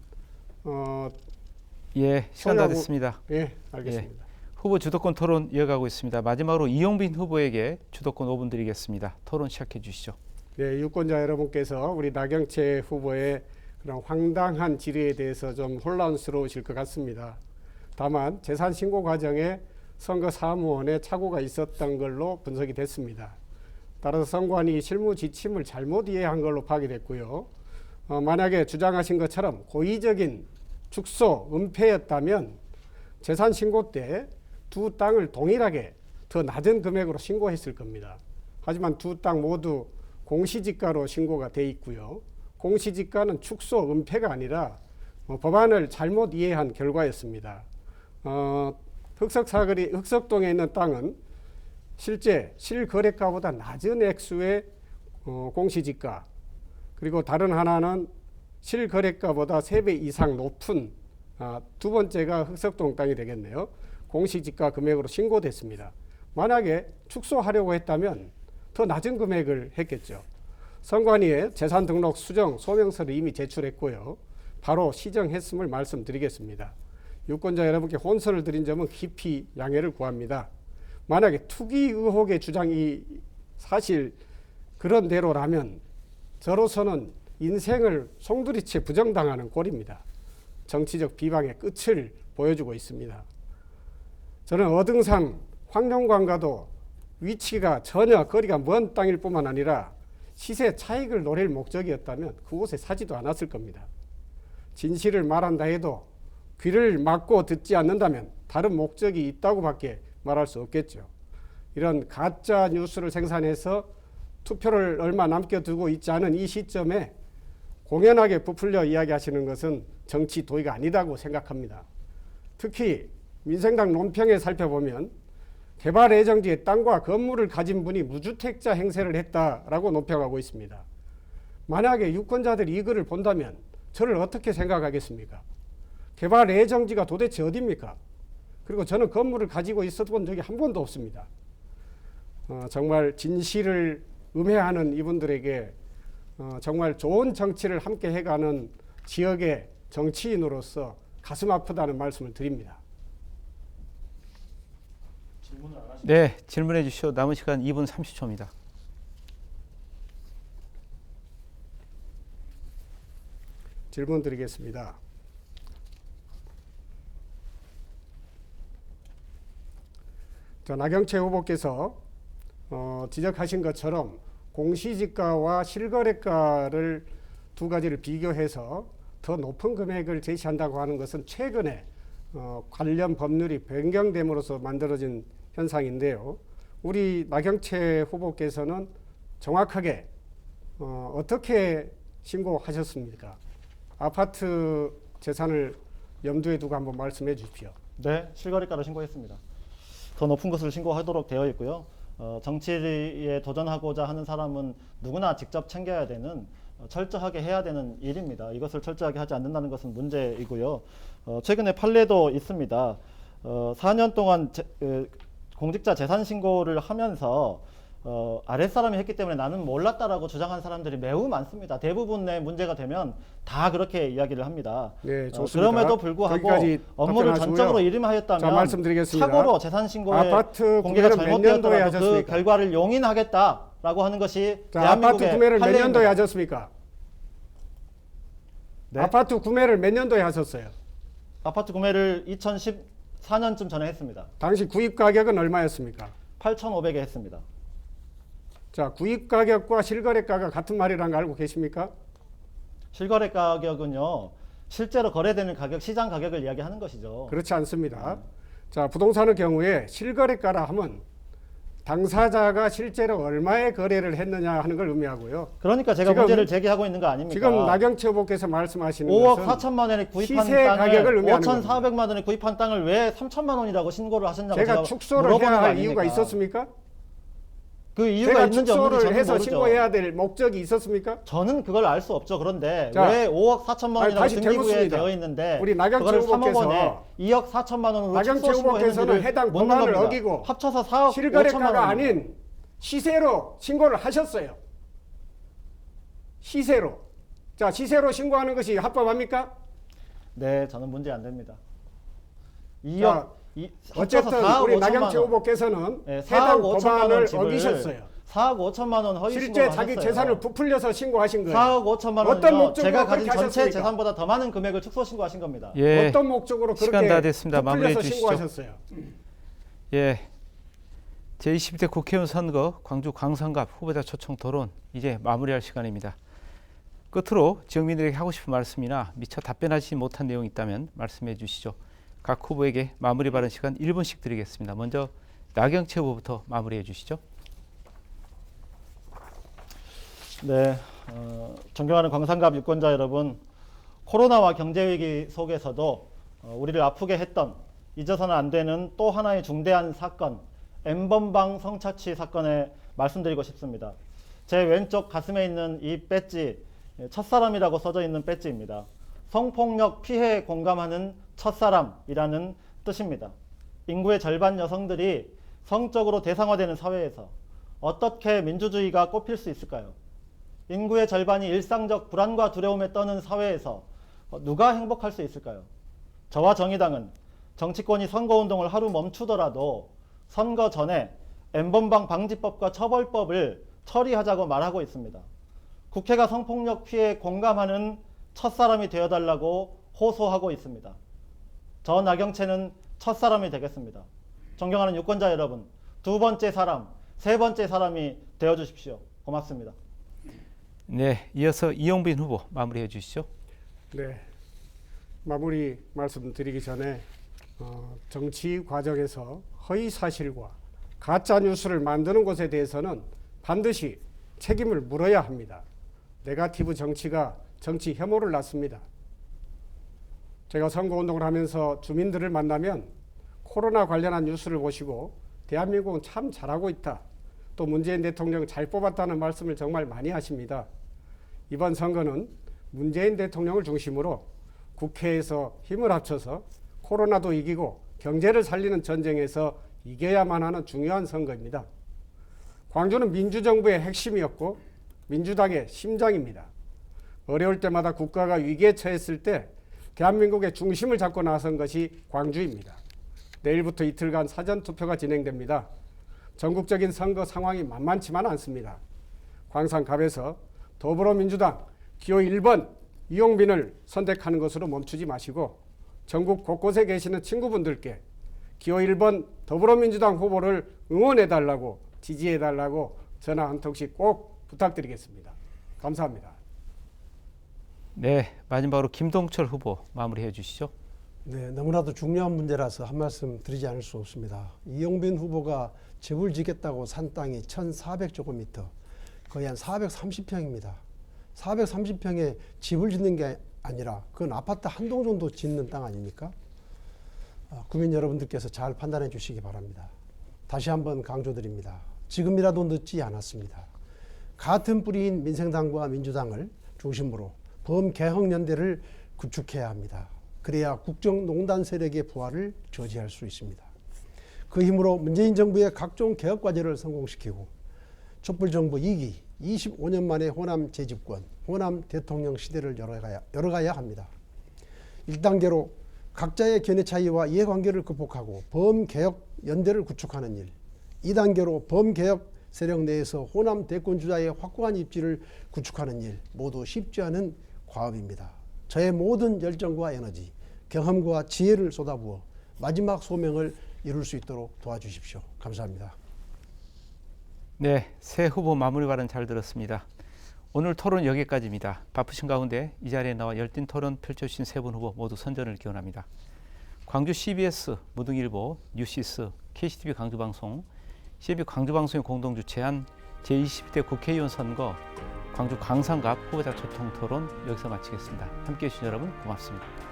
예, 시간 다 소유하고- 됐습니다. 예, 알겠습니다. 후보 주도권 토론 이어가고 있습니다. 마지막으로 이용빈 후보에게 주도권 5분 드리겠습니다. 토론 시작해 주시죠. 네, 유권자 여러분께서 우리 나경채 후보의 그런 황당한 질의에 대해서 좀 혼란스러우실 것 같습니다. 다만 재산 신고 과정에 선거 사무원에 착오가 있었던 걸로 분석이 됐습니다. 따라서 선관위 실무 지침을 잘못 이해한 걸로 파악됐고요. 만약에 주장하신 것처럼 고의적인 축소, 은폐였다면 재산 신고 때 두 땅을 동일하게 더 낮은 금액으로 신고했을 겁니다. 하지만 두 땅 모두 공시지가로 신고가 돼 있고요. 공시지가는 축소, 은폐가 아니라 법안을 잘못 이해한 결과였습니다. 흑석동에 있는 땅은 실제 실거래가보다 낮은 액수의 공시지가, 그리고 다른 하나는 실거래가보다 3배 이상 높은 두 번째가 흑석동 땅이 되겠네요. 공시지가 금액으로 신고됐습니다. 만약에 축소하려고 했다면 더 낮은 금액을 했겠죠. 선관위에 재산 등록 수정 소명서를 이미 제출했고요. 바로 시정했음을 말씀드리겠습니다. 유권자 여러분께 혼선을 드린 점은 깊이 양해를 구합니다. 만약에 투기 의혹의 주장이 사실 그런 대로라면 저로서는 인생을 송두리째 부정당하는 꼴입니다. 정치적 비방의 끝을 보여주고 있습니다. 저는 어등산 황룡관과도 위치가 전혀 거리가 먼 땅일 뿐만 아니라 시세 차익을 노릴 목적이었다면 그곳에 사지도 않았을 겁니다. 진실을 말한다 해도 귀를 막고 듣지 않는다면 다른 목적이 있다고밖에 말할 수 없겠죠. 이런 가짜 뉴스를 생산해서 투표를 얼마 남겨두고 있지 않은 이 시점에 공연하게 부풀려 이야기하시는 것은 정치 도의가 아니다고 생각합니다. 특히 민생당 논평에 살펴보면 개발 예정지에 땅과 건물을 가진 분이 무주택자 행세를 했다라고 논평하고 있습니다. 만약에 유권자들이 이 글을 본다면 저를 어떻게 생각하겠습니까? 개발 예정지가 도대체 어디입니까? 그리고 저는 건물을 가지고 있었던 적이 한 번도 없습니다. 정말 진실을 음해하는 이분들에게 정말 좋은 정치를 함께 해가는 지역의 정치인으로서 가슴 아프다는 말씀을 드립니다. 네, 질문해 주시오. 남은 시간 2분 30초입니다. 질문 드리겠습니다. 나경채 후보께서 지적하신 것처럼 공시지가와 실거래가를 두 가지를 비교해서 더 높은 금액을 제시한다고 하는 것은 최근에 관련 법률이 변경됨으로써 만들어진 현상인데요. 우리 나경채 후보께서는 정확하게 어떻게 신고하셨습니까? 아파트 재산을 염두에 두고 한번 말씀해 주십시오. 네, 실거래가로 신고했습니다. 더 높은 것을 신고하도록 되어 있고요. 정치에 도전하고자 하는 사람은 누구나 직접 챙겨야 되는 철저하게 해야 되는 일입니다. 이것을 철저하게 하지 않는다는 것은 문제이고요. 최근에 판례도 있습니다. 4년 동안 공직자 재산 신고를 하면서 아랫사람이 했기 때문에 나는 몰랐다라고 주장한 사람들이 매우 많습니다. 대부분의 문제가 되면 다 그렇게 이야기를 합니다. 네, 좋습니다. 그럼에도 불구하고 거기까지 업무를 답변하시고요. 전적으로 일임하였다면 자, 말씀드리겠습니다. 착오로 재산 신고에 아파트 공개가 구매는 몇 년도에 잘못되었더라도 그 하셨습니까? 결과를 용인하겠다라고 하는 것이 자, 아파트 대한민국의 구매를 몇 판례입니다. 년도에 하셨습니까? 네? 아파트 구매를 몇 년도에 하셨어요? 아파트 구매를 2014년쯤 전에 했습니다. 당시 구입 가격은 얼마였습니까? 8,500에 했습니다. 자, 구입 가격과 실거래가가 같은 말이라는 거 알고 계십니까? 실거래 가격은요, 실제로 거래되는 가격, 시장 가격을 이야기하는 것이죠. 그렇지 않습니다. 자, 부동산의 경우에 실거래가라 하면 당사자가 실제로 얼마의 거래를 했느냐 하는 걸 의미하고요. 그러니까 제가 지금- 문제를 제기하고 있는 거 아닙니까? 지금 나경채 후보께서 말씀하시는 5억 것은 4천만 원에 구입한 시세 땅을 가격을 의미하는 5,400만 원에 구입한 땅을 왜 3천만 원이라고 신고를 하셨냐고 제가 축소를 물어보는 해야 거 할 이유가 아닙니까? 있었습니까? 그 이유가 제가 있는지 없는지 축소를 저는 해서 모르죠. 신고해야 될 목적이 있었습니까? 저는 그걸 알 수 없죠. 그런데 자, 왜 5억 4천만 원이라고 다시 등기부에 되묻습니다. 되어 있는데 우리 나경채 그거를 3억 원에 후보께서 2억 4천만 원으로 나경채 축소 후보께서는 신고했는지를 해당 묻는 법안을 겁니다. 어기고 합쳐서 4억 5천만 실거래가가 원. 아닌 시세로 신고를 하셨어요. 시세로. 자, 시세로 신고하는 것이 합법합니까? 네, 저는 문제 안 됩니다. 자, 2억 어쨌든 우리 나경채 후보께서는 네, 4억 해당 5천만 법안을 원 집을 어기셨어요. 4억 5천만 원 허위 실제 신고를 자기 하셨어요. 재산을 부풀려서 신고하신 거예요. 4억 5천만 어떤 원은요. 목적으로 제가 가진 그렇게 전체 하셨습니까? 재산보다 더 많은 금액을 축소 신고하신 겁니다. 예, 어떤 목적으로 시간 그렇게 다 됐습니다. 마무리해 부풀려서 주시죠. 신고하셨어요? 예, 제20대 국회의원 선거 광주 광산갑 후보자 초청 토론 이제 마무리할 시간입니다. 끝으로 지역민들에게 하고 싶은 말씀이나 미처 답변하지 못한 내용이 있다면 말씀해 주시죠. 각 후보에게 마무리 발언 시간 1분씩 드리겠습니다. 먼저 나경채 후보부터 마무리해 주시죠. 네, 존경하는 광산갑 유권자 여러분, 코로나와 경제위기 속에서도 우리를 아프게 했던 잊어서는 안 되는 또 하나의 중대한 사건, N번방 성착취 사건에 말씀드리고 싶습니다. 제 왼쪽 가슴에 있는 이 배지, 첫사람이라고 써져 있는 배지입니다. 성폭력 피해에 공감하는 첫사람이라는 뜻입니다. 인구의 절반 여성들이 성적으로 대상화되는 사회에서 어떻게 민주주의가 꼽힐 수 있을까요? 인구의 절반이 일상적 불안과 두려움에 떠는 사회에서 누가 행복할 수 있을까요? 저와 정의당은 정치권이 선거운동을 하루 멈추더라도 선거 전에 N번방 방지법과 처벌법을 처리하자고 말하고 있습니다. 국회가 성폭력 피해에 공감하는 첫사람이 되어달라고 호소하고 있습니다. 저 나경채는 첫사람이 되겠습니다. 존경하는 유권자 여러분, 두 번째 사람, 세 번째 사람이 되어주십시오. 고맙습니다. 네, 이어서 이용빈 후보 마무리해 주시죠. 네, 마무리 말씀드리기 전에 정치 과정에서 허위 사실과 가짜 뉴스를 만드는 것에 대해서는 반드시 책임을 물어야 합니다. 네거티브 정치가 정치 혐오를 낳습니다. 제가 선거운동을 하면서 주민들을 만나면 코로나 관련한 뉴스를 보시고 대한민국은 참 잘하고 있다. 또 문재인 대통령 잘 뽑았다는 말씀을 정말 많이 하십니다. 이번 선거는 문재인 대통령을 중심으로 국회에서 힘을 합쳐서 코로나도 이기고 경제를 살리는 전쟁에서 이겨야만 하는 중요한 선거입니다. 광주는 민주정부의 핵심이었고 민주당의 심장입니다. 어려울 때마다 국가가 위기에 처했을 때 대한민국의 중심을 잡고 나선 것이 광주입니다. 내일부터 이틀간 사전투표가 진행됩니다. 전국적인 선거 상황이 만만치만 않습니다. 광산갑에서 더불어민주당 기호 1번 이용빈을 선택하는 것으로 멈추지 마시고 전국 곳곳에 계시는 친구분들께 기호 1번 더불어민주당 후보를 응원해달라고 지지해달라고 전화 한 통씩 꼭 부탁드리겠습니다. 감사합니다. 네, 마지막으로 김동철 후보 마무리해 주시죠. 네, 너무나도 중요한 문제라서 한 말씀 드리지 않을 수 없습니다. 이용빈 후보가 집을 짓겠다고 산 땅이 1,400제곱미터, 거의 한 430평입니다. 430평에 집을 짓는 게 아니라 그건 아파트 한 동 정도 짓는 땅 아닙니까? 국민 여러분들께서 잘 판단해 주시기 바랍니다. 다시 한번 강조드립니다. 지금이라도 늦지 않았습니다. 같은 뿌리인 민생당과 민주당을 중심으로 범개혁연대를 구축해야 합니다. 그래야 국정농단 세력의 부활을 저지할 수 있습니다. 그 힘으로 문재인 정부의 각종 개혁 과제를 성공시키고 촛불정부 2기 25년 만에 호남 재집권, 호남 대통령 시대를 열어가야 합니다. 1단계로 각자의 견해 차이와 이해관계를 극복하고 범개혁 연대를 구축하는 일, 2단계로 범개혁 세력 내에서 호남 대권주자의 확고한 입지를 구축하는 일, 모두 쉽지 않은 과업입니다. 저의 모든 열정과 에너지, 경험과 지혜를 쏟아부어 마지막 소명을 이룰 수 있도록 도와주십시오. 감사합니다. 네, 새 후보 마무리 발언 잘 들었습니다. 오늘 토론 여기까지입니다. 바쁘신 가운데 이 자리에 나와 열띤 토론 펼쳐주신 세 분 후보 모두 선전을 기원합니다. 광주 CBS, 무등일보, 뉴시스, KCTV 광주방송, CB 광주방송의 공동 주최한 제20대 국회의원 선거 광주 광산갑 후보자 소통 토론 여기서 마치겠습니다. 함께해 주신 여러분 고맙습니다.